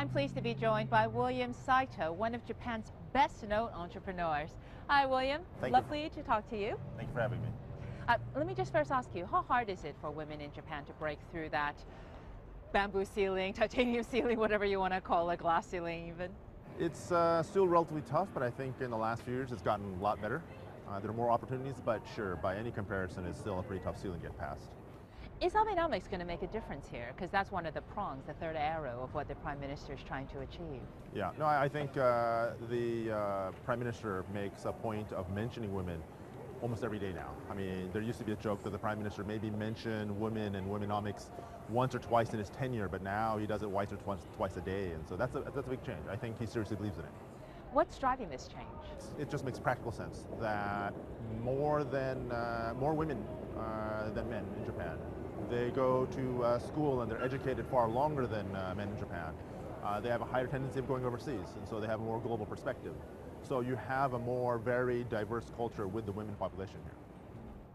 I'm pleased to be joined by William Saito, one of Japan's best-known entrepreneurs. Hi, William. Thank Lovely to talk to you. Thank you for having me. Let me just first ask you, how hard is it for women in Japan to break through that bamboo ceiling, titanium ceiling, whatever you want to call it, glass ceiling even? It's still relatively tough, but I think in the last few years it's gotten a lot better. There are more opportunities, but sure, by any comparison, it's still a pretty tough ceiling to get past. Is Abenomics going to make a difference here? Because that's one of the prongs, the third arrow of what the Prime Minister is trying to achieve. Yeah, no, I think the Prime Minister makes a point of mentioning women almost every day now. I mean, there used to be a joke that the Prime Minister maybe mentioned women and womenomics once or twice in his tenure, but now he does it once or twice a day, and so that's a big change. I think he seriously believes in it. What's driving this change? It just makes practical sense that more women than men in Japan. They go to school and they're educated far longer than men in Japan. They have a higher tendency of going overseas, and so they have a more global perspective. So you have a more very diverse culture with the women population here.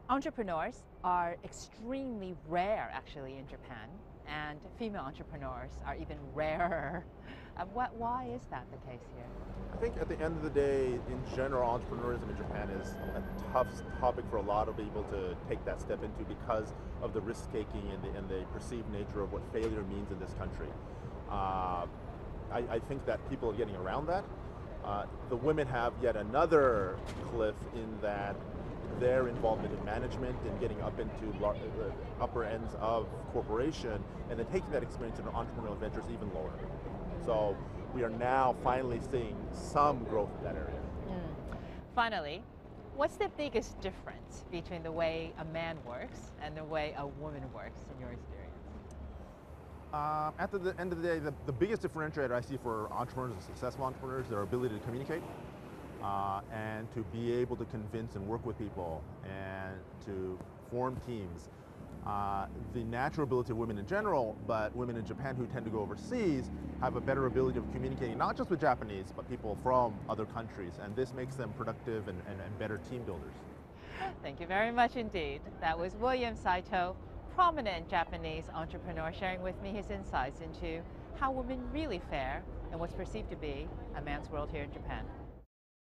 Entrepreneurs are extremely rare actually in Japan, and female entrepreneurs are even rarer. Why is that the case here? I think at the end of the day, in general, entrepreneurship in Japan is a tough topic for a lot of people to take that step into because of the risk-taking and the perceived nature of what failure means in this country. I think that people are getting around that. The women have yet another cliff in that their involvement in management and getting up into upper ends of corporation and then taking that experience into entrepreneurial ventures even lower. So we are now finally seeing some growth in that area. Finally, what's the biggest difference between the way a man works and the way a woman works in your experience? At the end of the day, the biggest differentiator I see for entrepreneurs and successful entrepreneurs is their ability to communicate and to be able to convince and work with people and to form teams. The natural ability of women in general, but women in Japan who tend to go overseas have a better ability of communicating not just with Japanese, but people from other countries, and this makes them productive and better team builders. Thank you very much indeed. That was William Saito, prominent Japanese entrepreneur, sharing with me his insights into how women really fare in what's perceived to be a man's world here in Japan.